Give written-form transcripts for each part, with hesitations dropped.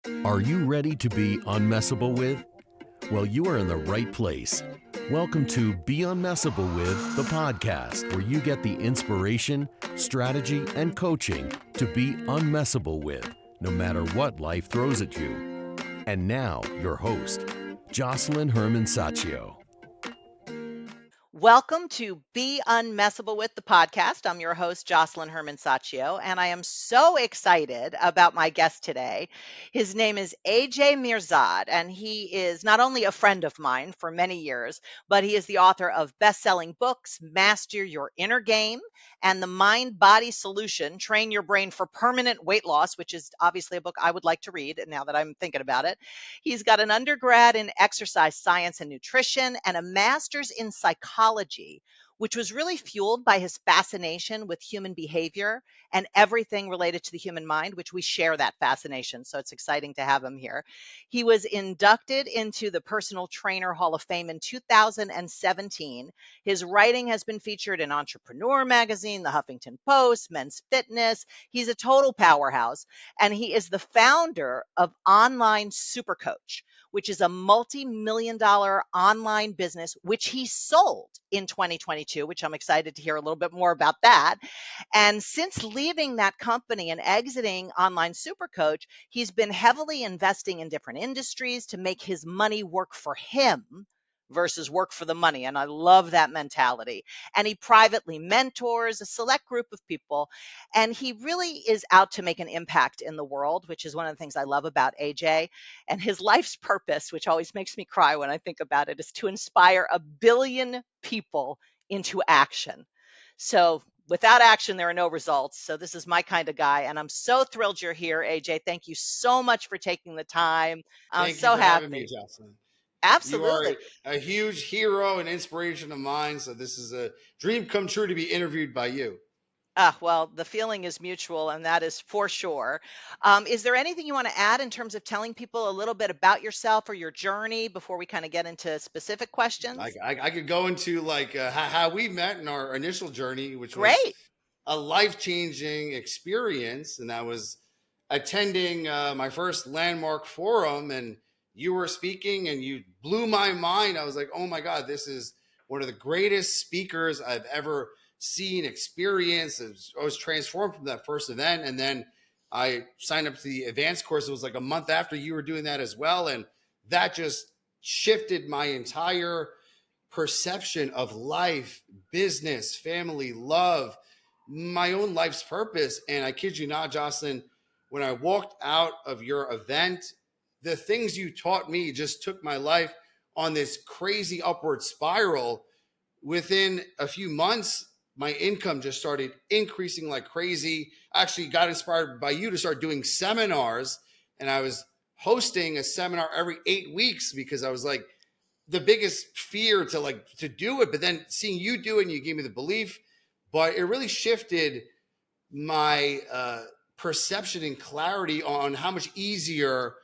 Are you ready to be unmessable with? Well, you are in the right place. Welcome to Be Unmessable With, the podcast where you get the inspiration, strategy, and coaching to be unmessable with, no matter what life throws at you. And now, your host, Josselyne Herman-Saccio. Welcome to Be Unmessable with the podcast. I'm your host, Josselyne Herman-Saccio, and I am so excited about my guest today. His name is AJ Mirzad, and he is not only a friend of mine for many years, but he is the author of best-selling books, Master Your Inner Game, and The Mind-Body Solution, Train Your Brain for Permanent Weight Loss, which is obviously a book I would like to read now that I'm thinking about it. He's got an undergrad in exercise science and nutrition and a master's in psychology, which was really fueled by his fascination with human behavior and everything related to the human mind, which we share that fascination. So it's exciting to have him here. He was inducted into the Personal Trainer Hall of Fame in 2017. His writing has been featured in Entrepreneur Magazine, The Huffington Post, Men's Fitness. He's a total powerhouse. And he is the founder of Online Supercoach, which is a multi-million dollar online business, which he sold in 2022, which I'm excited to hear a little bit more about that. And since leaving that company and exiting Online Supercoach, he's been heavily investing in different industries to make his money work for him versus work for the money. And I love that mentality. And he privately mentors a select group of people, and he really is out to make an impact in the world, which is one of the things I love about AJ. And his life's purpose, which always makes me cry when I think about it, is to inspire 1 billion people into action. So without action, there are no results. So this is my kind of guy. And I'm so thrilled you're here, AJ. Thank you so much for taking the time. I'm Thank you so for having me, happy. Jocelyn. You are Absolutely. a huge hero and inspiration of mine. So this is a dream come true to be interviewed by you. Well, the feeling is mutual, and that is for sure. Is there anything you want to add in terms of telling people a little bit about yourself or your journey before we kind of get into specific questions? I could go into like how we met in our initial journey, which was Great. a life changing experience, and that was attending my first landmark forum, and you were speaking, and you blew my mind. I was like, oh my god, this is one of the greatest speakers I've ever seen, experienced. I was transformed from that first event, and then I signed up to the advanced course. It was like a month after you were doing that as well, and that just shifted my entire perception of life, business, family, love, my own life's purpose. And I kid you not, Jocelyn, when I walked out of your event, the things you taught me just took my life on this crazy upward spiral. Within a few months, my income just started increasing like crazy. I actually got inspired by you to start doing seminars, and I was hosting a seminar every 8 weeks because I was like, the biggest fear to do it, but then seeing you do it and you gave me the belief. But it really shifted my perception and clarity on how much easier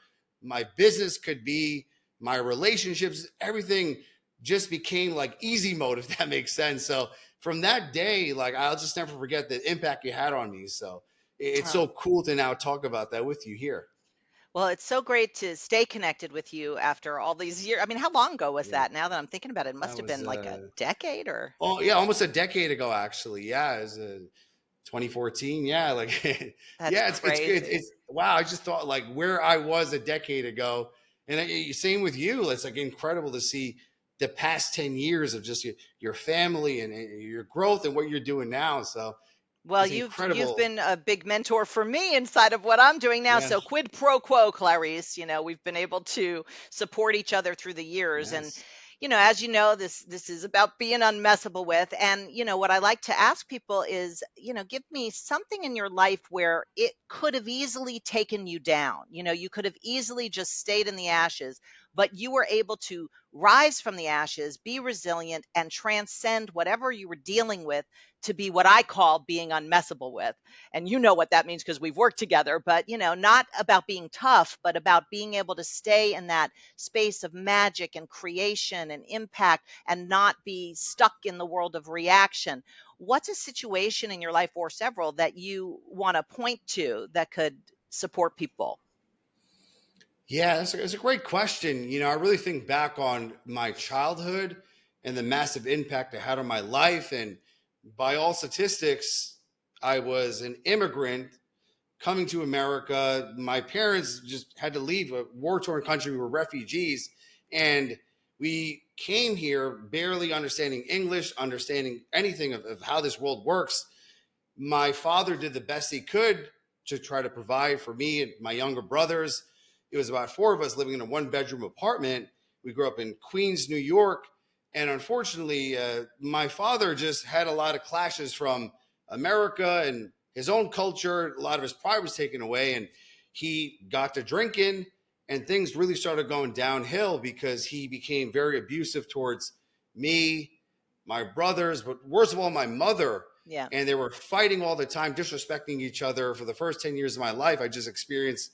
my business could be, my relationships, everything just became like easy mode, if that makes sense. So from that day, like, I'll just never forget the impact you had on me. So it's Oh, so cool to now talk about that with you here. well, it's so great to stay connected with you after all these years. I mean, how long ago was Yeah, that? Now that I'm thinking about it, it must that have was been like a decade or. oh yeah, almost a decade ago actually. Yeah, it was 2014. Yeah, like That's yeah, it's good. crazy. It's wow. I just thought like where I was a decade ago, and same with you. It's like incredible to see the past 10 years of just your family and your growth and what you're doing now. So Well, it's you've incredible. been a big mentor for me inside of what I'm doing now. So Yes, quid pro quo, Clarice. We've been able to support each other through the years, and yes. as you know, this is about being unmessable with. And what I like to ask people is, give me something in your life where it could have easily taken you down. You could have easily just stayed in the ashes, but you were able to rise from the ashes, be resilient, and transcend whatever you were dealing with to be what I call being unmessable with. And you know what that means because we've worked together, but not about being tough, but about being able to stay in that space of magic and creation and impact and not be stuck in the world of reaction. What's a situation in your life or several that you want to point to that could support people? Yeah, that's a great question. I really think back on my childhood and the massive impact it had on my life. And by all statistics, I was an immigrant coming to America. My parents just had to leave a war torn country. We were refugees. And we came here barely understanding English, understanding anything of how this world works. My father did the best he could to try to provide for me and my younger brothers. It was about four of us living in a one-bedroom apartment. We grew up in Queens, New York. And unfortunately, my father just had a lot of clashes from America and his own culture. A lot of his pride was taken away, and he got to drinking, and things really started going downhill because he became very abusive towards me, my brothers, but worst of all, my mother. Yeah. And they were fighting all the time, disrespecting each other. For the first 10 years of my life, I just experienced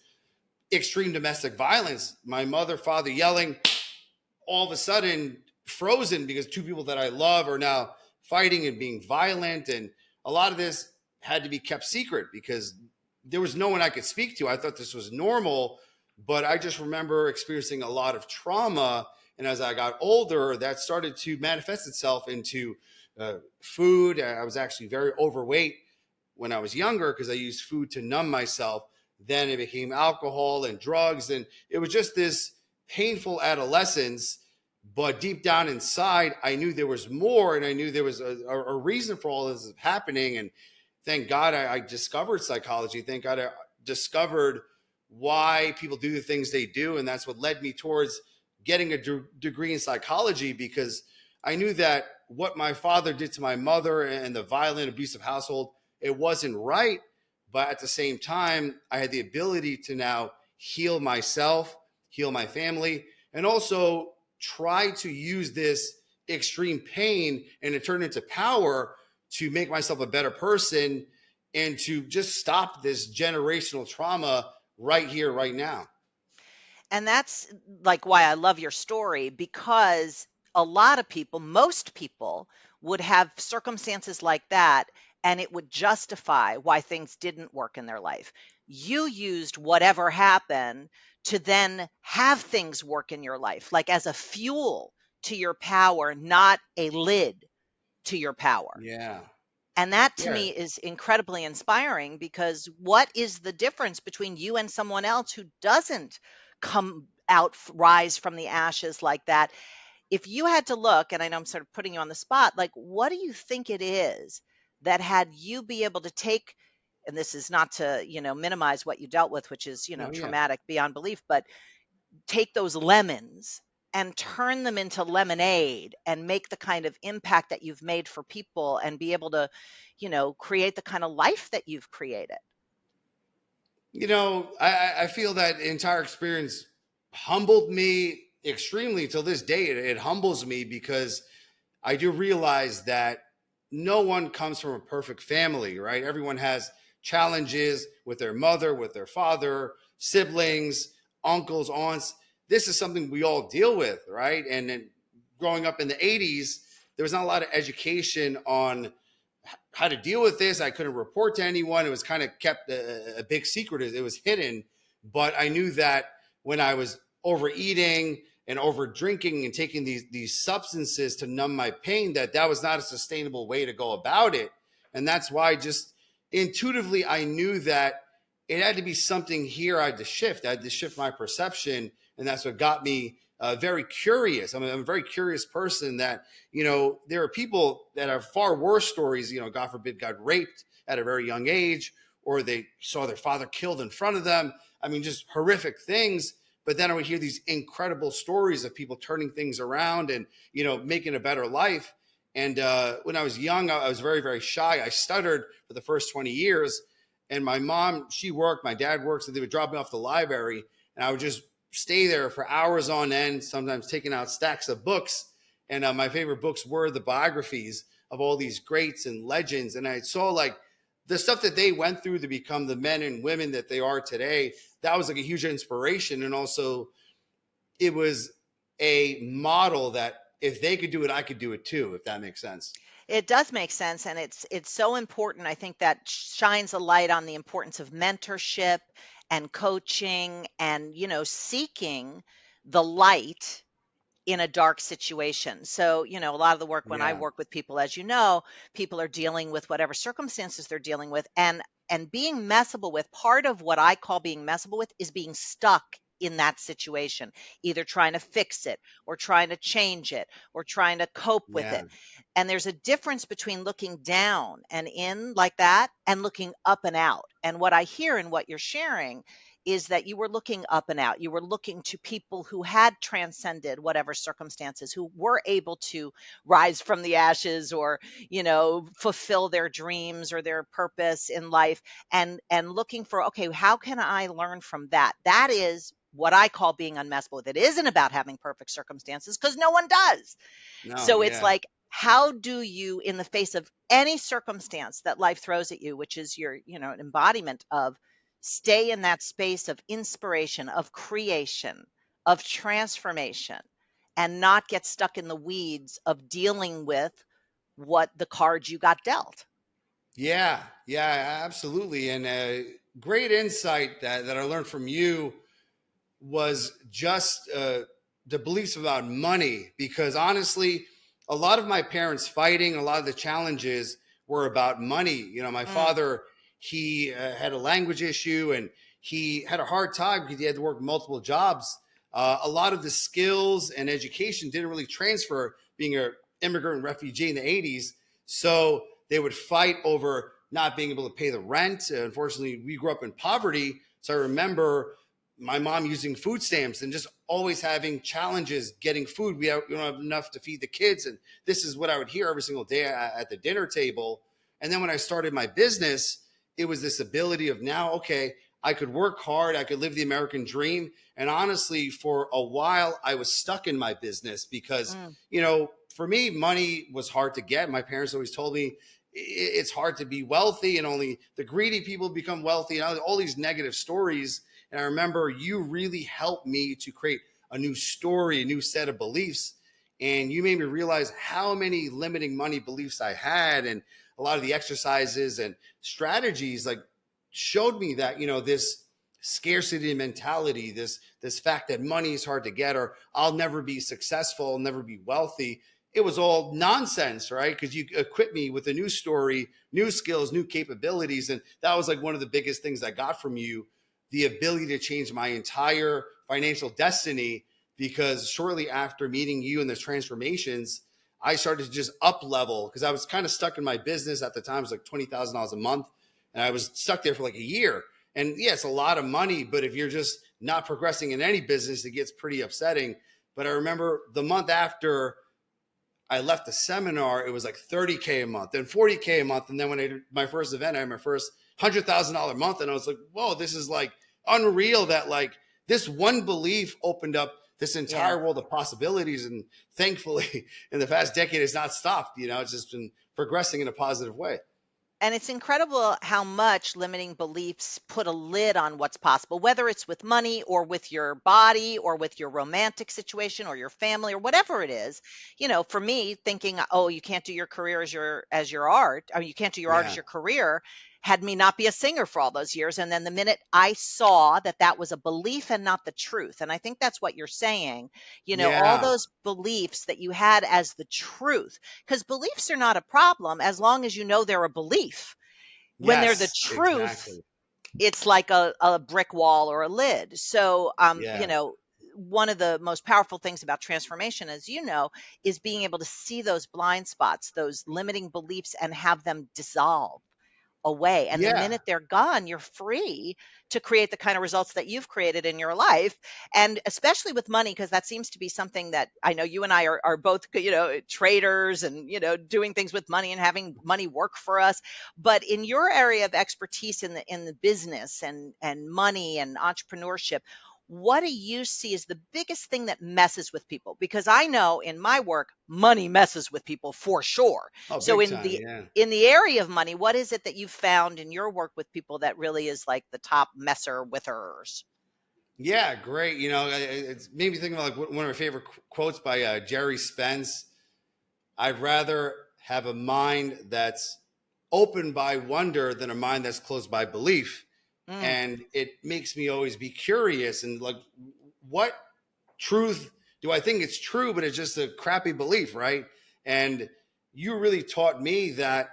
extreme domestic violence. My mother, father yelling, all of a sudden frozen because two people that I love are now fighting and being violent. And a lot of this had to be kept secret because there was no one I could speak to. I thought this was normal, but I just remember experiencing a lot of trauma. And as I got older, that started to manifest itself into food. I was actually very overweight when I was younger because I used food to numb myself. Then it became alcohol and drugs. And it was just this painful adolescence. But deep down inside, I knew there was more, and I knew there was a reason for all this happening. And thank God I discovered psychology. Thank God I discovered why people do the things they do. And that's what led me towards getting a degree in psychology, because I knew that what my father did to my mother and the violent, abusive household, it wasn't right. But at the same time, I had the ability to now heal myself, heal my family, and also try to use this extreme pain and to turn it into power to make myself a better person and to just stop this generational trauma right here, right now. And that's like why I love your story, because a lot of people, most people, would have circumstances like that, and it would justify why things didn't work in their life. You used whatever happened to then have things work in your life, like as a fuel to your power, not a lid to your power. Yeah. And that to Yeah. me is incredibly inspiring, because what is the difference between you and someone else who doesn't come out, rise from the ashes like that? If you had to look, and I know I'm sort of putting you on the spot, like, what do you think it is that had you be able to take, and this is not to, minimize what you dealt with, which is, No, yeah. traumatic beyond belief, but take those lemons and turn them into lemonade and make the kind of impact that you've made for people, and be able to, create the kind of life that you've created. I feel that entire experience humbled me extremely till this day. It humbles me because I do realize that no one comes from a perfect family, right? Everyone has challenges with their mother, with their father, siblings, uncles, aunts. This is something we all deal with, right? And then growing up in the 80s, there was not a lot of education on how to deal with this. I couldn't report to anyone. It was kind of kept a big secret. It was hidden. But I knew that when I was overeating and over drinking and taking these substances to numb my pain, that was not a sustainable way to go about it. And that's why just intuitively I knew that it had to be something here I had to shift. I had to shift my perception. And that's what got me very curious. I'm a very curious person that, there are people that have far worse stories, God forbid, got raped at a very young age, or they saw their father killed in front of them. I mean, just horrific things. But then I would hear these incredible stories of people turning things around and, making a better life. And when I was young, I was very, very shy. I stuttered for the first 20 years. And my mom, she worked, my dad worked, so they would drop me off the library. And I would just stay there for hours on end, sometimes taking out stacks of books. And my favorite books were the biographies of all these greats and legends. And I saw like the stuff that they went through to become the men and women that they are today. That was like a huge inspiration. And also it was a model that if they could do it, I could do it too, if that makes sense. It does make sense, and it's so important. I think that shines a light on the importance of mentorship and coaching and, seeking the light in a dark situation. So, a lot of the work when I Yeah. work with people, as people are dealing with whatever circumstances they're dealing with, and being messable with, part of what I call being messable with is being stuck in that situation, either trying to fix it or trying to change it or trying to cope with Yeah. it. And there's a difference between looking down and in like that and looking up and out. And what I hear in what you're sharing is that you were looking up and out. You were looking to people who had transcended whatever circumstances, who were able to rise from the ashes or, fulfill their dreams or their purpose in life, and looking for, okay, how can I learn from that? That is what I call being unmessable with. It isn't about having perfect circumstances because no one does. No. So it's Yeah. like, how do you, in the face of any circumstance that life throws at you, which is your, an embodiment of, stay in that space of inspiration, of creation, of transformation, and not get stuck in the weeds of dealing with what the cards you got dealt? Yeah. Yeah. Absolutely. And great insight that I learned from you was just the beliefs about money, because honestly, a lot of my parents fighting, a lot of the challenges were about money. My Mm, father, he had a language issue, and he had a hard time because he had to work multiple jobs. A lot of the skills and education didn't really transfer being an immigrant and refugee in the 80s. So they would fight over not being able to pay the rent. Unfortunately, we grew up in poverty. So I remember my mom using food stamps and just always having challenges getting food. We don't have enough to feed the kids. And this is what I would hear every single day at the dinner table. And then when I started my business, it was this ability of now, okay, I could work hard, I could live the American dream. And honestly, for a while, I was stuck in my business because, mm. for me, money was hard to get. My parents always told me it's hard to be wealthy and only the greedy people become wealthy, and all these negative stories. And I remember you really helped me to create a new story, a new set of beliefs. And you made me realize how many limiting money beliefs I had. And a lot of the exercises and strategies like showed me that, this scarcity mentality, this fact that money is hard to get, or I'll never be successful, I'll never be wealthy. It was all nonsense, right? Because you equipped me with a new story, new skills, new capabilities. And that was like one of the biggest things I got from you, the ability to change my entire financial destiny. Because shortly after meeting you and the transformations, I started to just up level because I was kind of stuck in my business at the time. It was like $20,000 a month. And I was stuck there for like a year. And yeah, it's a lot of money, but if you're just not progressing in any business, it gets pretty upsetting. But I remember the month after I left the seminar, it was like 30K a month, then 40K a month. And then when I did my first event, I had my first $100,000 month. And I was like, whoa, this is like unreal that like this one belief opened up this Yeah. entire world of possibilities. And thankfully, in the past decade, it's not stopped. It's just been progressing in a positive way. And it's incredible how much limiting beliefs put a lid on what's possible, whether it's with money or with your body or with your romantic situation or your family or whatever it is. For me, thinking, oh, you can't do your career as your art, or you can't do your art as Yeah. your career, had me not be a singer for all those years. And then the minute I saw that that was a belief and not the truth, and I think that's what you're saying, all Yeah. those beliefs that you had as the truth, because beliefs are not a problem as long as you know they're a belief. When they're the Yes, truth, exactly. it's like a brick wall or a lid. So, Yeah. one of the most powerful things about transformation, as is being able to see those blind spots, those limiting beliefs, and have them dissolve away. And the Yeah. minute they're gone, you're free to create the kind of results that you've created in your life. And especially with money, because that seems to be something that I know you and I are both, traders and, doing things with money and having money work for us. But in your area of expertise in the business and money and entrepreneurship, what do you see as the biggest thing that messes with people? Because I know in my work, money messes with people for sure. Oh, So big in time. the Yeah. in the area of money, what is it that you've found in your work with people that really is like the top messer withers? Yeah, great. It's made me think of like one of my favorite quotes by Jerry Spence. I'd rather have a mind that's open by wonder than a mind that's closed by belief. Mm. And it makes me always be curious and like, what truth do I think it's true, but it's just a crappy belief, right? And you really taught me that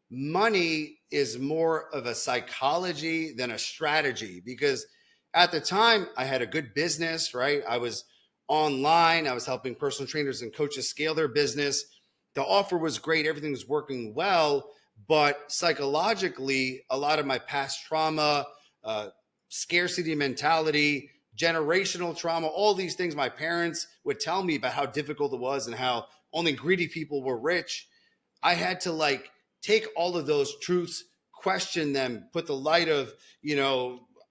money is more of a psychology than a strategy, because at the time I had a good business, right? I was online, I was helping personal trainers and coaches scale their business. The offer was great, everything was working well, but psychologically, a lot of my past trauma, uh, scarcity mentality, generational trauma, all these things my parents would tell me about how difficult it was and how only greedy people were rich. I had to like take all of those truths, question them, put the light of,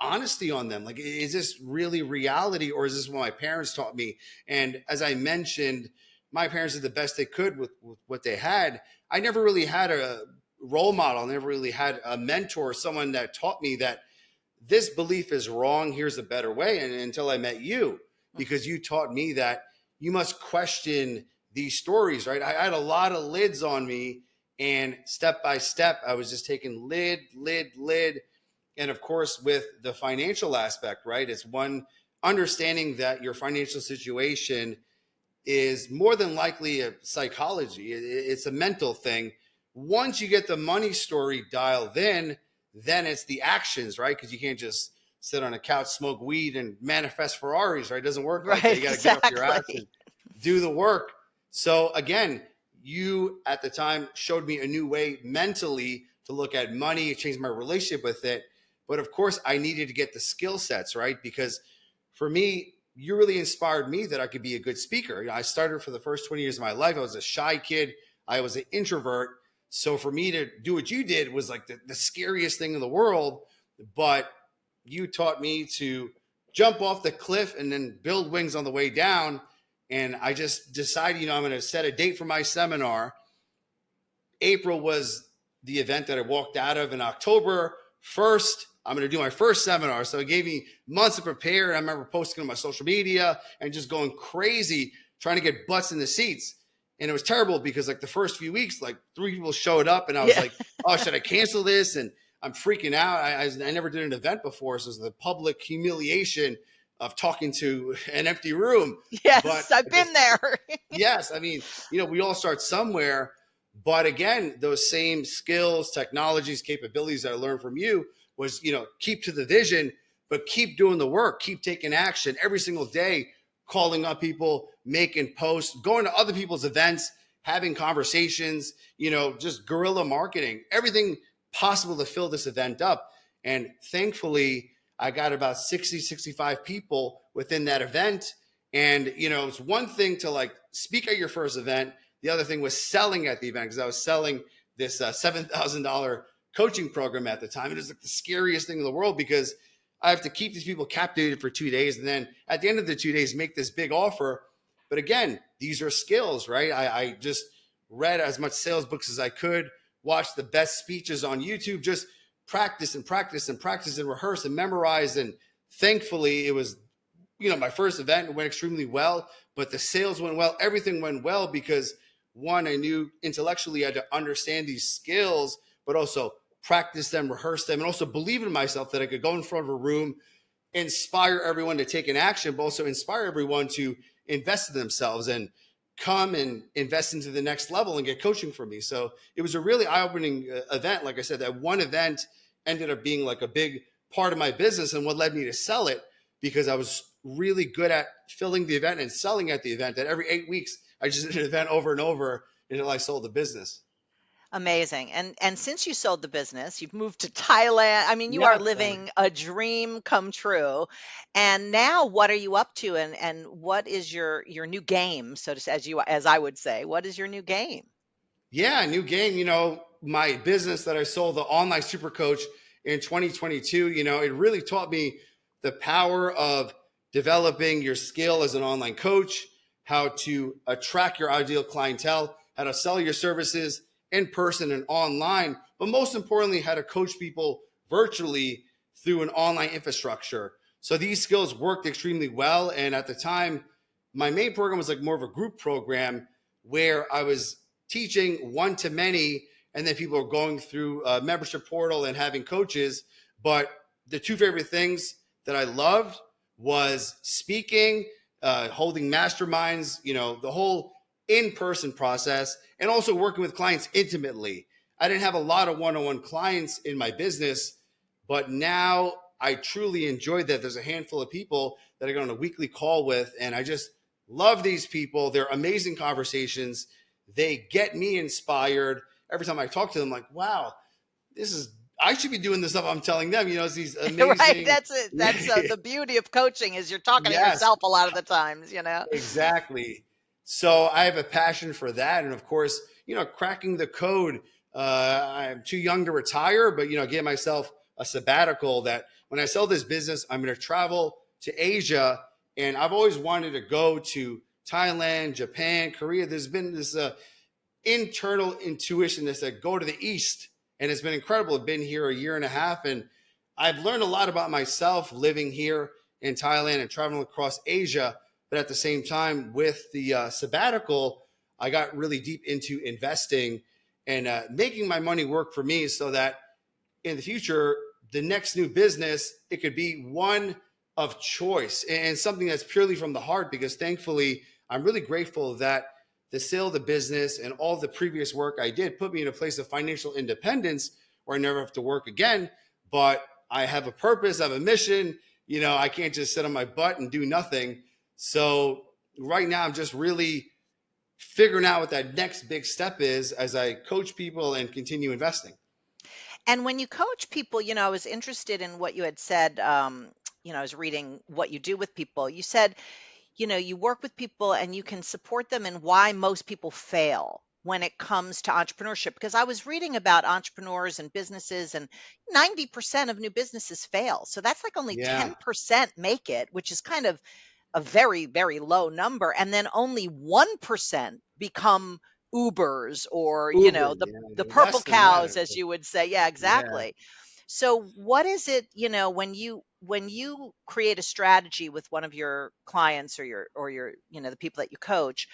honesty on them. Like, is this really reality, or is this what my parents taught me? And as I mentioned, my parents did the best they could with what they had. I never really had a role model, never really had a mentor, someone that taught me that this belief is wrong. Here's a better way. And until I met you, because you taught me that you must question these stories, right? I had a lot of lids on me, and step by step, I was just taking lid. And of course, with the financial aspect, right? It's one, understanding that your financial situation is more than likely a psychology. It's a mental thing. Once you get the money story dialed in, then it's the actions, right? Because you can't just sit on a couch, smoke weed, and manifest Ferraris, right? It doesn't work like that. Right, You got to get off your ass and exactly. do the work. So again, you at the time showed me a new way mentally to look at money. It changed my relationship with it. But of course, I needed to get the skill sets, right? Because for me, you really inspired me that I could be a good speaker. I started for the first 20 years of my life. I was a shy kid. I was an introvert. So for me to do what you did was like the scariest thing in the world. But you taught me to jump off the cliff and then build wings on the way down. And I just decided, I'm going to set a date for my seminar. April was the event that I walked out of. In October 1st, I'm going to do my first seminar. So it gave me months to prepare. I remember posting on my social media and just going crazy, trying to get butts in the seats. And it was terrible because like the first few weeks, like 3 people showed up and I was Yeah. like, oh, should I cancel this? And I'm freaking out. I never did an event before. So it was the public humiliation of talking to an empty room. But Yes, I've I just, been there. yes, I mean, we all start somewhere. But again, those same skills, technologies, capabilities that I learned from you was, keep to the vision, but keep doing the work, keep taking action every single day, calling up people, making posts, going to other people's events, having conversations, just guerrilla marketing, everything possible to fill this event up. And thankfully, I got about 60, 65 people within that event. And, it's one thing to like speak at your first event. The other thing was selling at the event, because I was selling this $7,000 coaching program at the time. It was like the scariest thing in the world because I have to keep these people captivated for 2 days. And then at the end of the 2 days, make this big offer. But again, these are skills, right? I just read as much sales books as I could, watched the best speeches on YouTube, just practice and practice and practice and rehearse and memorize. And thankfully, it was, my first event went extremely well, but the sales went well. Everything went well because one, I knew intellectually I had to understand these skills, but also practice them, rehearse them, and also believe in myself that I could go in front of a room, inspire everyone to take an action, but also inspire everyone to invest in themselves and come and invest into the next level and get coaching from me. So it was a really eye-opening event. Like I said, that one event ended up being like a big part of my business and what led me to sell it, because I was really good at filling the event and selling at the event. That every 8 weeks, I just did an event over and over until I sold the business. Amazing. And since you sold the business, you've moved to Thailand. I mean, you are Yes. living a dream come true. And now what are you up to, and what is your new game, so to say, as I would say, what is your new game? Yeah, new game. My business that I sold, the online super coach in 2022, it really taught me the power of developing your skill as an online coach, how to attract your ideal clientele, how to sell your services in person and online, but most importantly, how to coach people virtually through an online infrastructure. So these skills worked extremely well. And at the time, my main program was like more of a group program where I was teaching one to many, and then people are going through a membership portal and having coaches. But the two favorite things that I loved was speaking, holding masterminds, the whole in-person process, and also working with clients intimately. I didn't have a lot of one-on-one clients in my business, but now I truly enjoy that. There's a handful of people that I go on a weekly call with, and I just love these people. They're amazing conversations. They get me inspired. Every time I talk to them, like, wow, I should be doing the stuff I'm telling them. It's these Right. amazing. That's it. That's the beauty of coaching is you're talking to Yes, yourself a lot of the times, exactly. So I have a passion for that. And of course, cracking the code. I'm too young to retire, but, give myself a sabbatical that when I sell this business, I'm going to travel to Asia. And I've always wanted to go to Thailand, Japan, Korea. There's been this internal intuition that said, go to the East. And it's been incredible. I've been here a year and a half, and I've learned a lot about myself living here in Thailand and traveling across Asia. But at the same time, with the sabbatical, I got really deep into investing and making my money work for me so that in the future, the next new business, it could be one of choice and something that's purely from the heart, because thankfully, I'm really grateful that the sale of the business and all the previous work I did put me in a place of financial independence where I never have to work again. But I have a purpose, I have a mission. I can't just sit on my butt and do nothing. So right now, I'm just really figuring out what that next big step is as I coach people and continue investing. And when you coach people, I was interested in what you had said. I was reading what you do with people. You said, you work with people and you can support them in why most people fail when it comes to entrepreneurship. Because I was reading about entrepreneurs and businesses, and 90% of new businesses fail. So that's like only Yeah. 10% make it, which is kind of a very, very low number. And then only 1% become Ubers or, Uber. the Yeah. purple Less than that, cows, as actually. you would say. Yeah, Yeah. exactly. So what is it, when you create a strategy with one of your clients or your, the people that you coach,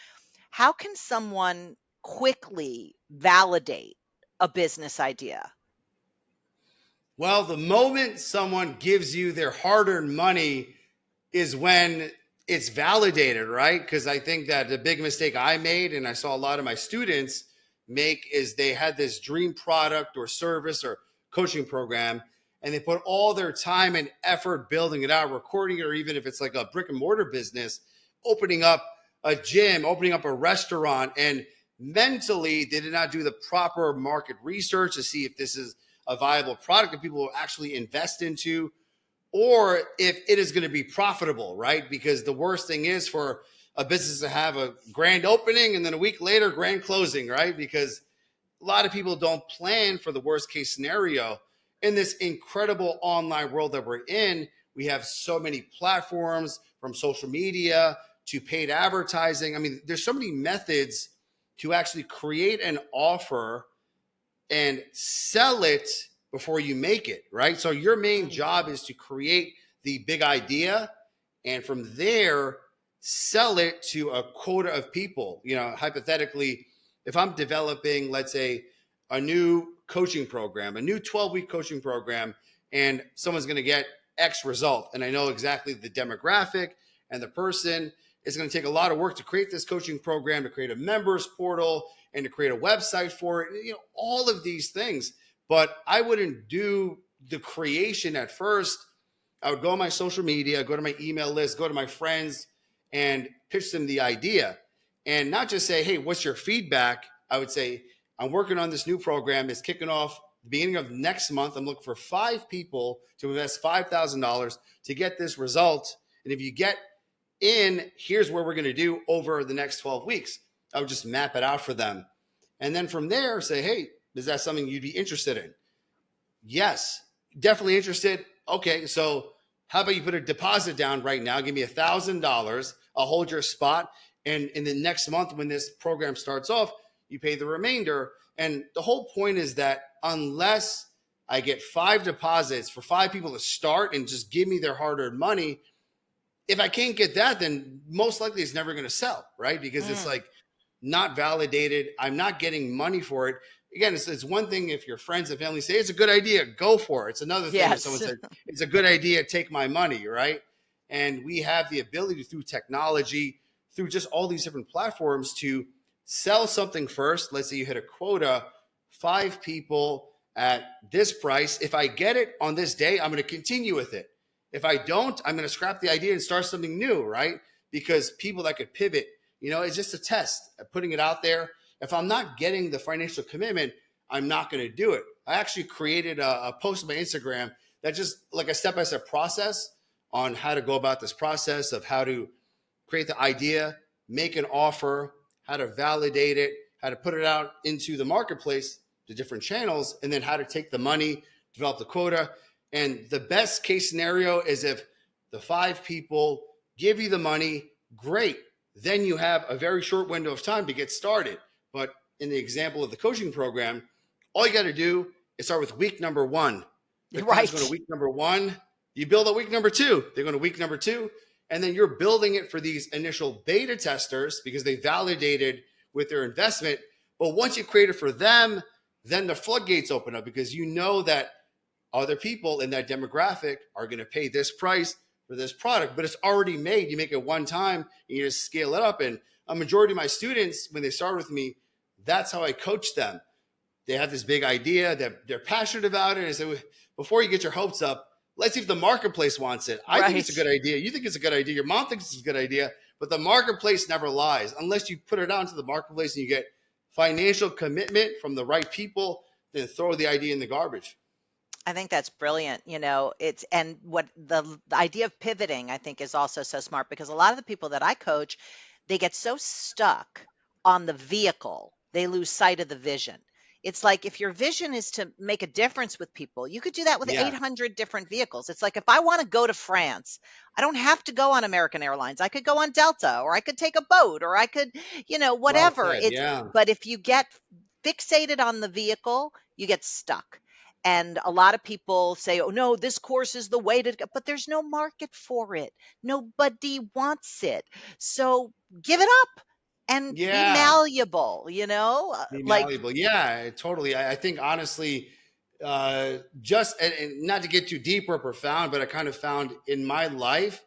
how can someone quickly validate a business idea? Well, the moment someone gives you their hard earned money is when it's validated, right? Because I think that the big mistake I made, and I saw a lot of my students make, is they had this dream product or service or coaching program, and they put all their time and effort building it out, recording it, or even if it's like a brick and mortar business, opening up a gym, opening up a restaurant, and mentally they did not do the proper market research to see if this is a viable product that people will actually invest into, or if it is going to be profitable, right? Because the worst thing is for a business to have a grand opening and then a week later, grand closing, right? Because a lot of people don't plan for the worst case scenario. In this incredible online world that we're in, we have so many platforms, from social media to paid advertising. I mean, there's so many methods to actually create an offer and sell it before you make it, right? So your main Mm. job is to create the big idea, and from there sell it to a quota of people. Hypothetically, if I'm developing, let's say, a new coaching program, a new 12-week coaching program, and someone's going to get X result, and I know exactly the demographic and the person, it's going to take a lot of work to create this coaching program, to create a members portal, and to create a website for it, all of these things. But I wouldn't do the creation at first. I would go on my social media, go to my email list, go to my friends, and pitch them the idea. And not just say, hey, what's your feedback? I would say, I'm working on this new program. It's kicking off the beginning of next month. I'm looking for 5 people to invest $5,000 to get this result. And if you get in, here's what we're going to do over the next 12 weeks. I would just map it out for them. And then from there, say, hey, is that something you'd be interested in? Yes, definitely interested. Okay, so how about you put a deposit down right now? Give me $1,000. I'll hold your spot. And in the next month, when this program starts off, you pay the remainder. And the whole point is that unless I get 5 deposits for 5 people to start and just give me their hard-earned money, if I can't get that, then most likely it's never going to sell, right? Because it's Mm. like not validated. I'm not getting money for it. again, it's one thing if your friends and family say it's a good idea, go for it. It's another thing if someone Yes. says it's a good idea, take my money, right? And we have the ability through technology, through just all these different platforms to sell something first. Let's say you hit a quota, 5 people at this price. If I get it on this day, I'm going to continue with it. If I don't, I'm going to scrap the idea and start something new, right? Because people that could pivot, it's just a test, putting it out there. If I'm not getting the financial commitment, I'm not going to do it. I actually created a post on my Instagram that just like a step-by-step process on how to go about this process of how to create the idea, make an offer, how to validate it, how to put it out into the marketplace, the different channels, and then how to take the money, develop the quota. And the best case scenario is if the 5 people give you the money, great. Then you have a very short window of time to get started. But in the example of the coaching program, all you got to do is start with week number 1. The client's going to Right. week number 1. You build a week number 2. They're going to week number 2. And then you're building it for these initial beta testers because they validated with their investment. But once you create it for them, then the floodgates open up because you know that other people in that demographic are going to pay this price for this product, but it's already made. You make it one time and you just scale it up. And a majority of my students, when they start with me, that's how I coach them. They have this big idea that they're passionate about it. And so before you get your hopes up, let's see if the marketplace wants it. I think it's a Right. good idea. You think it's a good idea. Your mom thinks it's a good idea, but the marketplace never lies. Unless you put it out into the marketplace and you get financial commitment from the right people, then throw the idea in the garbage. I think that's brilliant. It's and what the idea of pivoting, I think, is also so smart because a lot of the people that I coach, they get so stuck on the vehicle, they lose sight of the vision. It's like if your vision is to make a difference with people, you could do that with Yeah. 800 different vehicles. It's like if I want to go to France, I don't have to go on American Airlines. I could go on Delta or I could take a boat or I could, Well whatever. said. It's Yeah. but if you get fixated on the vehicle, you get stuck. And a lot of people say, oh, no, this course is the way to go. But there's no market for it. Nobody wants it. So give it up and be Yeah. malleable, Be like, malleable. Yeah, totally. I think honestly, and not to get too deep or profound, but I kind of found in my life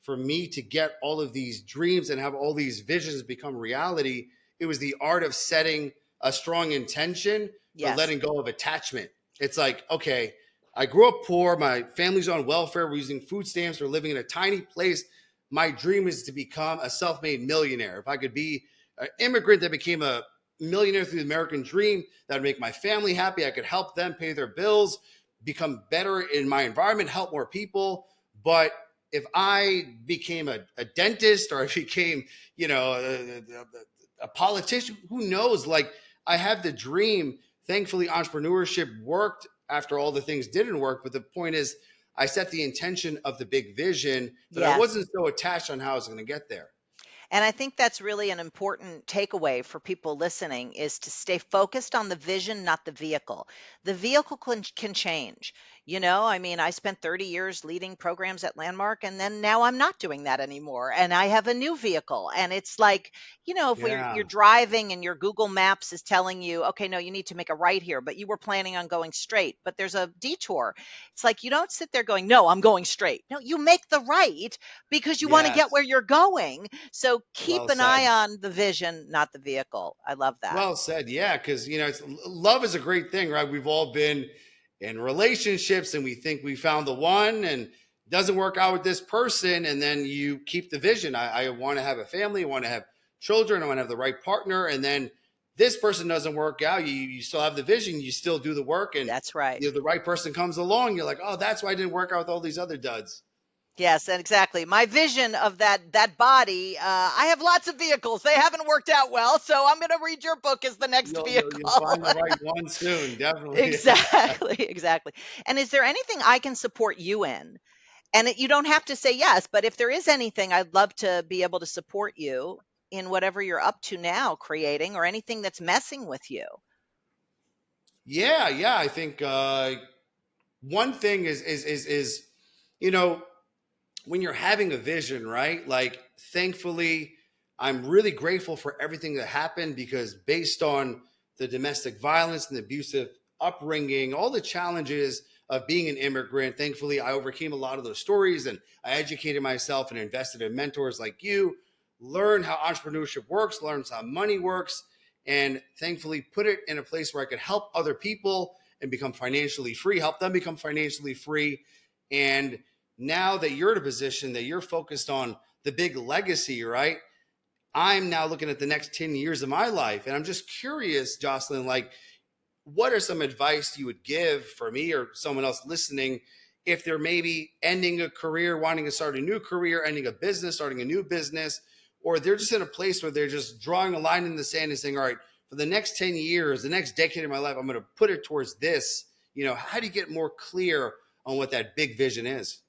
for me to get all of these dreams and have all these visions become reality, it was the art of setting a strong intention, but yes, letting go of attachment. It's like, okay, I grew up poor. My family's on welfare. We're using food stamps. We're living in a tiny place. My dream is to become a self made millionaire. If I could be an immigrant that became a millionaire through the American dream, that would make my family happy. I could help them pay their bills, become better in my environment, help more people. But if I became a dentist or I became, a politician, who knows? Like I have the dream. Thankfully, entrepreneurship worked after all the things didn't work. But the point is, I set the intention of the big vision, but I yes. wasn't so attached on how I was going to get there. And I think that's really an important takeaway for people listening is to stay focused on the vision, not the vehicle. The vehicle can change. I mean, I spent 30 years leading programs at Landmark, and then now I'm not doing that anymore. And I have a new vehicle. And it's like, if you're Yeah. driving and your Google Maps is telling you, okay, no, you need to make a right here, but you were planning on going straight, but there's a detour. It's like you don't sit there going, no, I'm going straight. No, you make the right because you want to get Yes. where you're going. So keep Well an eye said. on the vision, not the vehicle. I love that. Well said. Yeah, because love is a great thing, right? We've all been in relationships and we think we found the one and it doesn't work out with this person, and then you keep the vision. I want to have a family, I want to have children, I want to have the right partner, and then this person doesn't work out. You still have the vision, you still do the work, and That's right. the right person comes along. You're like, oh, that's why I didn't work out with all these other duds. Yes, and exactly. My vision of that body. I have lots of vehicles. They haven't worked out well, so I'm going to read your book as the next You'll vehicle. find the right one soon, definitely. Exactly, exactly. And is there anything I can support you in? And you don't have to say yes, but if there is anything, I'd love to be able to support you in whatever you're up to now, creating, or anything that's messing with you. Yeah, yeah. I think one thing is you know when you're having a vision, right? Like, thankfully, I'm really grateful for everything that happened because based on the domestic violence and the abusive upbringing, all the challenges of being an immigrant. Thankfully, I overcame a lot of those stories, and I educated myself and invested in mentors like you, learned how entrepreneurship works, learned how money works, and thankfully put it in a place where I could help other people and become financially free, help them become financially free. And now that you're in a position that you're focused on the big legacy, right? I'm now looking at the next 10 years of my life. And I'm just curious, Josselyne, like, what are some advice you would give for me or someone else listening if they're maybe ending a career, wanting to start a new career, ending a business, starting a new business, or they're just in a place where they're just drawing a line in the sand and saying, all right, for the next 10 years, the next decade of my life, I'm going to put it towards this. How do you get more clear on what that big vision is?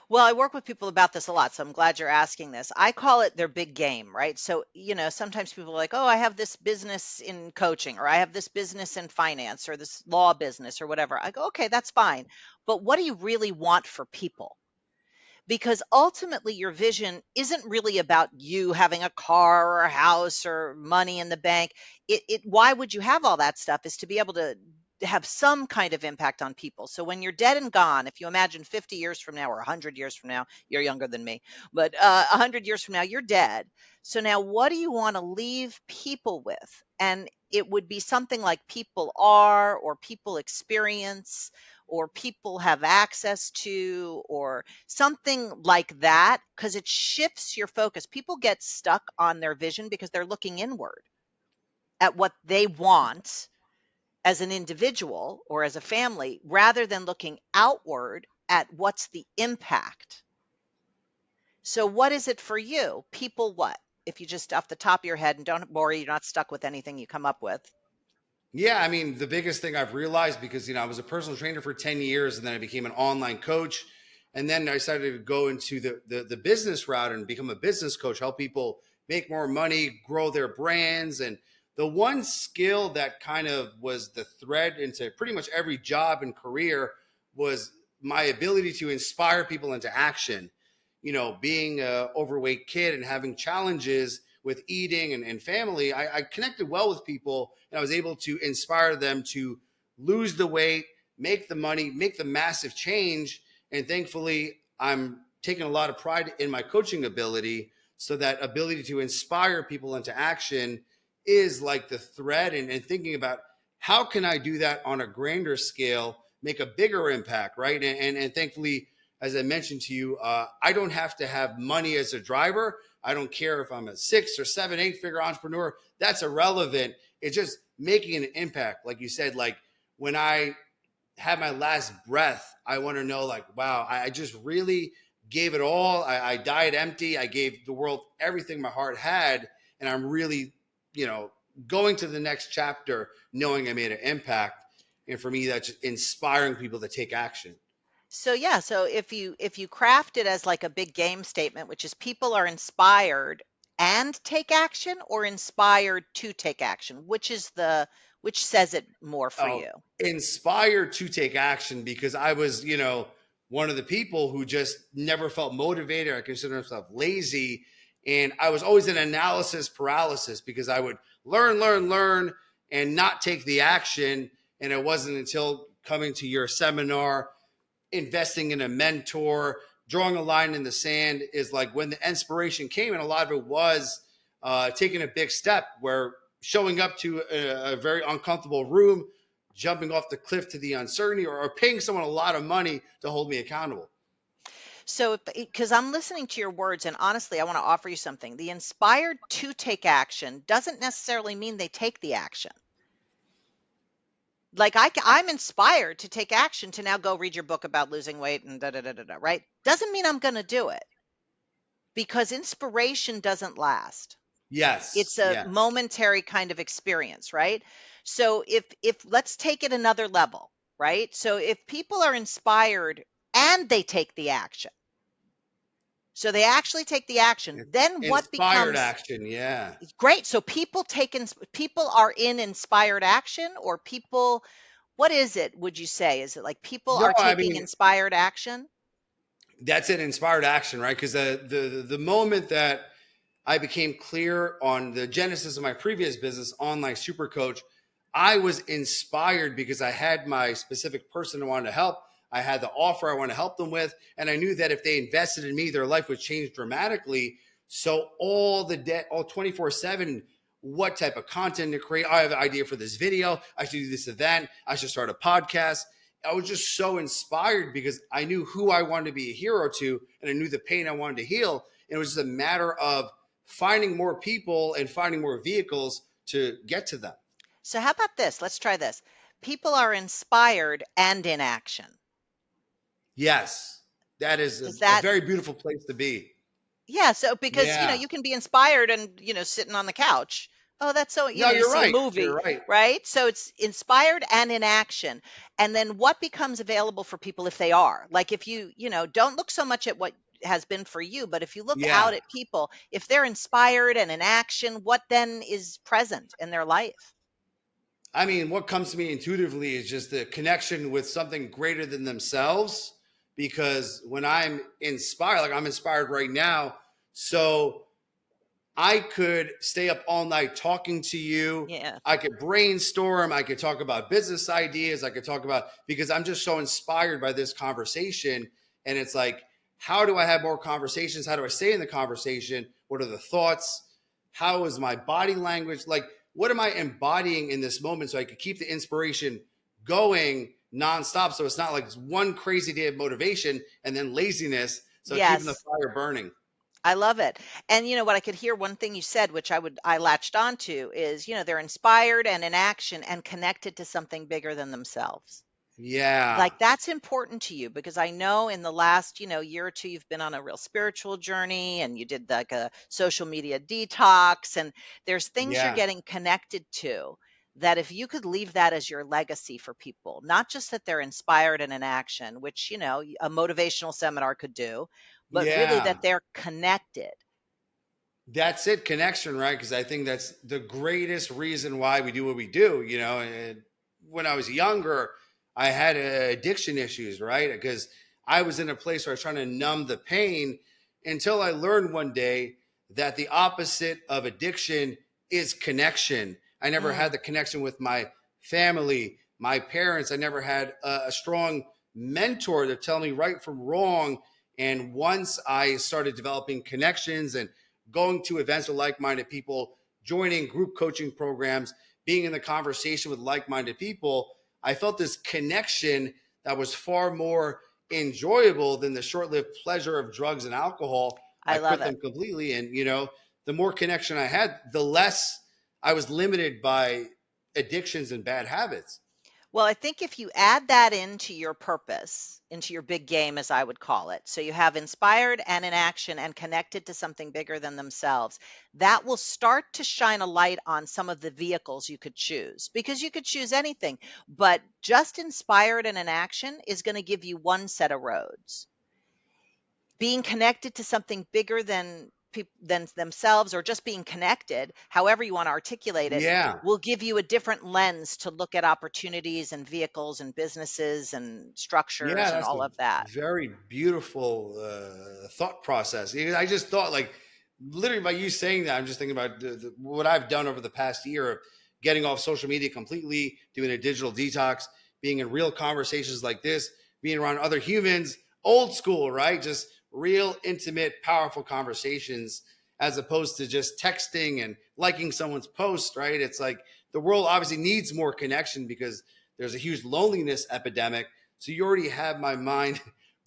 Well, I work with people about this a lot, so I'm glad you're asking this. I call it their big game, right? So, sometimes people are like, oh, I have this business in coaching, or I have this business in finance, or this law business, or whatever. I go, okay, that's fine. But what do you really want for people? Because ultimately your vision isn't really about you having a car or a house or money in the bank. Why would you have all that stuff is to be able to have some kind of impact on people. So when you're dead and gone, if you imagine 50 years from now or 100 years from now, you're younger than me, but 100 years from now, you're dead. So now what do you want to leave people with? And it would be something like people are, or people experience, or people have access to, or something like that, because it shifts your focus. People get stuck on their vision because they're looking inward at what they want as an individual or as a family, rather than looking outward at what's the impact. So what is it for you? People what? If you just off the top of your head, and don't worry, you're not stuck with anything you come up with. Yeah, I mean, the biggest thing I've realized, because I was a personal trainer for 10 years, and then I became an online coach, and then I started to go into the business route and become a business coach, help people make more money, grow their brands. And the one skill that kind of was the thread into pretty much every job and career was my ability to inspire people into action. Being a overweight kid and having challenges with eating and family, I connected well with people, and I was able to inspire them to lose the weight, make the money, make the massive change. And thankfully, I'm taking a lot of pride in my coaching ability. So that ability to inspire people into action is like the thread, and thinking about how can I do that on a grander scale, make a bigger impact, right? And thankfully, as I mentioned to you, I don't have to have money as a driver. I don't care if I'm a 6 or 7, 8-figure entrepreneur. That's irrelevant. It's just making an impact. Like you said, like when I have my last breath, I want to know, like, wow, I just really gave it all. I died empty. I gave the world everything my heart had. And I'm really, going to the next chapter knowing I made an impact. And for me, that's just inspiring people to take action. So yeah, so if you craft it as like a big game statement, which is people are inspired and take action, or inspired to take action, which says it more for Oh, you? inspired to take action, because I was, one of the people who just never felt motivated. I consider myself lazy. And I was always in analysis paralysis, because I would learn, and not take the action. And it wasn't until coming to your seminar, investing in a mentor, drawing a line in the sand, is like when the inspiration came. And a lot of it was taking a big step, where showing up to a very uncomfortable room, jumping off the cliff to the uncertainty, or paying someone a lot of money to hold me accountable. So because I'm listening to your words, and honestly, I want to offer you something. The inspired to take action doesn't necessarily mean they take the action. Like I'm inspired to take action to now go read your book about losing weight and da da da da da, right? Doesn't mean I'm going to do it, because inspiration doesn't last. Yes, It's a yes. momentary kind of experience, right? So if let's take it another level, right? So if people are inspired and they take the action, so they actually take the action, then what Inspired becomes action. Yeah. great? So people are in inspired action, or people, what is it, would you say? Is it like people No, are I taking mean, inspired action? that's an inspired action, right? Because the moment that I became clear on the genesis of my previous business, Online Super Coach, I was inspired because I had my specific person I wanted to help. I had the offer I want to help them with. And I knew that if they invested in me, their life would change dramatically. So all 24/7, what type of content to create? I have an idea for this video. I should do this event. I should start a podcast. I was just so inspired because I knew who I wanted to be a hero to, and I knew the pain I wanted to heal. And it was just a matter of finding more people and finding more vehicles to get to them. So how about this? Let's try this. People are inspired and in action. Yes, that is Does a that very beautiful place to be. Yeah, so because, Yeah. you can be inspired and, sitting on the couch. Oh, that's so, No, you you're see a right. You're movie, right. right? So it's inspired and in action. And then what becomes available for people if they are? Like if don't look so much at what has been for you, but if you look Yeah. out at people, if they're inspired and in action, what then is present in their life? I mean, what comes to me intuitively is just the connection with something greater than themselves. Because when I'm inspired, like I'm inspired right now, so I could stay up all night talking to you. Yeah. I could brainstorm. I could talk about business ideas. I could talk about, because I'm just so inspired by this conversation. And it's like, how do I have more conversations? How do I stay in the conversation? What are the thoughts? How is my body language? Like, what am I embodying in this moment so I could keep the inspiration going nonstop? So it's not like one crazy day of motivation and then laziness. So keeping the Yes. fire burning. I love it. And you know what I could hear one thing you said, which I latched onto is, they're inspired and in action and connected to something bigger than themselves. Yeah. Like that's important to you because I know in the last, year or two, you've been on a real spiritual journey and you did like a social media detox and there's things you're Yeah. getting connected to that if you could leave that as your legacy for people, not just that they're inspired and in action, which, a motivational seminar could do, but really that Yeah. they're connected. That's it, connection, right? Because I think that's the greatest reason why we do what we do. And when I was younger, I had addiction issues, right? Because I was in a place where I was trying to numb the pain until I learned one day that the opposite of addiction is connection. I never had Mm, the connection with my family, my parents. I never had a strong mentor to tell me right from wrong. And once I started developing connections and going to events with like-minded people, joining group coaching programs, being in the conversation with like-minded people, I felt this connection that was far more enjoyable than the short-lived pleasure of drugs and alcohol. I I love quit it. them completely. And, the more connection I had, the less I was limited by addictions and bad habits. Well, I think if you add that into your purpose, into your big game, as I would call it, so you have inspired and in action and connected to something bigger than themselves, that will start to shine a light on some of the vehicles you could choose because you could choose anything, but just inspired and in action is going to give you one set of roads. Being connected to something bigger than themselves or just being connected, however you want to articulate it, Yeah. will give you a different lens to look at opportunities and vehicles and businesses and Yeah, structures and that's all a of that. very beautiful thought process. I just thought, like, literally by you saying that, I'm just thinking about what I've done over the past year of getting off social media completely, doing a digital detox, being in real conversations like this, being around other humans, old school, right? Just real, intimate, powerful conversations as opposed to just texting and liking someone's post, right? It's like the world obviously needs more connection because there's a huge loneliness epidemic. So you already have my mind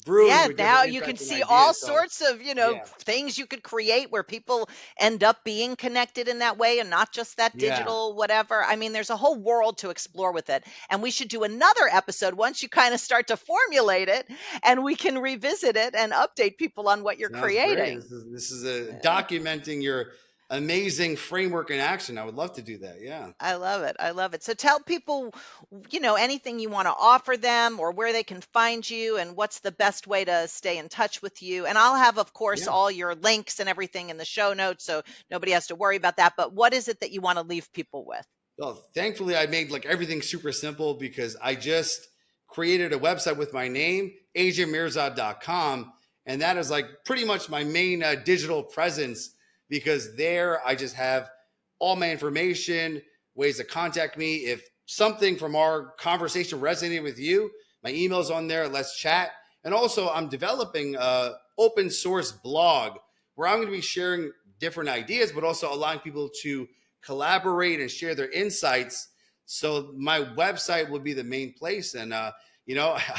brewing Yeah, with now different you can insights and see all ideas. So sorts of, yeah, things you could create where people end up being connected in that way and not just that yeah, digital whatever. I mean, there's a whole world to explore with it. And we should do another episode once you kind of start to formulate it and we can revisit it and update people on what you're sounds great. creating. This is a Yeah. documenting your amazing framework in action. I would love to do that. Yeah, I love it. I love it. So tell people, anything you want to offer them or where they can find you and what's the best way to stay in touch with you. And I'll have, of course, yeah. all your links and everything in the show notes. So nobody has to worry about that. But what is it that you want to leave people with? Well, thankfully, I made like everything super simple because I just created a website with my name, ajmirzad.com. And that is like pretty much my main digital presence because there I just have all my information, ways to contact me. If something from our conversation resonated with you, my email's on there. Let's chat. And also, I'm developing a open source blog where I'm going to be sharing different ideas, but also allowing people to collaborate and share their insights. So my website will be the main place. And, I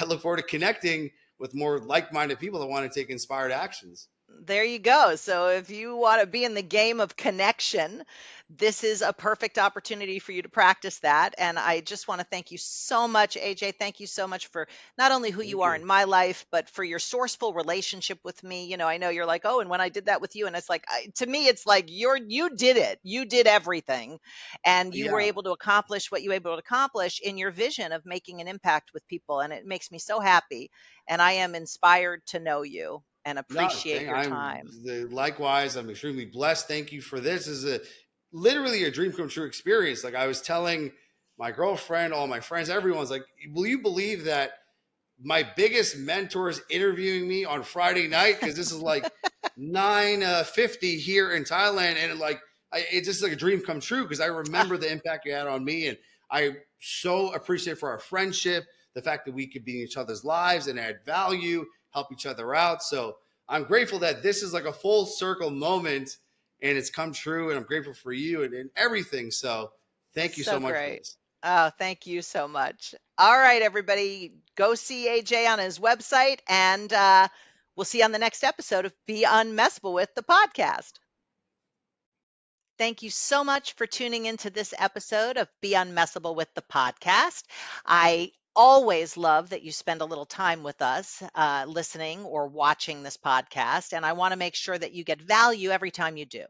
look forward to connecting with more like-minded people that want to take inspired actions. There you go. So if you want to be in the game of connection, this is a perfect opportunity for you to practice that. And I just want to thank you so much, AJ. Thank you so much for not only who you Thank are you. in my life, but for your sourceful relationship with me. I know you're like, oh, and when I did that with you, and it's like, to me, it's like you did it. You did everything, and you were Yeah. able to accomplish what you were able to accomplish in your vision of making an impact with people. And it makes me so happy. And I am inspired to know you and No, appreciate your time. likewise. I'm extremely blessed. Thank you for this. This is literally a dream come true experience. Like I was telling my girlfriend, all my friends, everyone's like, will you believe that my biggest mentor is interviewing me on Friday night? Because this is like 9:50 here in Thailand, and it's just like a dream come true. Because I remember the impact you had on me, and I so appreciate for our friendship, the fact that we could be in each other's lives and add value, help each other out. So I'm grateful that this is like a full circle moment, and it's come true. And I'm grateful for you and everything. So thank you So so much for great. this. Oh, thank you so much. All right, everybody, go see AJ on his website, and we'll see you on the next episode of Be Unmessable with the podcast. Thank you so much for tuning into this episode of Be Unmessable with the podcast. I always love that you spend a little time with us listening or watching this podcast, and I want to make sure that you get value every time you do.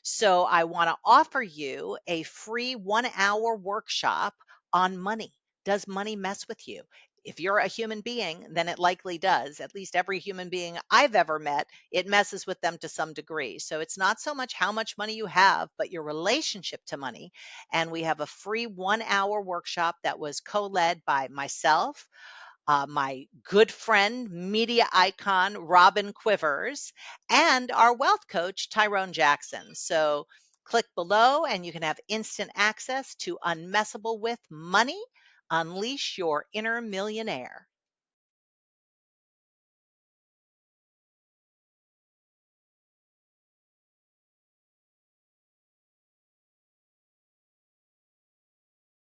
So I want to offer you a free 1 hour workshop on money. Does money mess with you? If you're a human being, then it likely does. At least every human being I've ever met, it messes with them to some degree. So it's not so much how much money you have, but your relationship to money. And we have a free 1 hour workshop that was co led by myself, my good friend, media icon, Robin Quivers, and our wealth coach, Tyrone Jackson. So click below and you can have instant access to Unmessable with Money. Unleash your inner millionaire.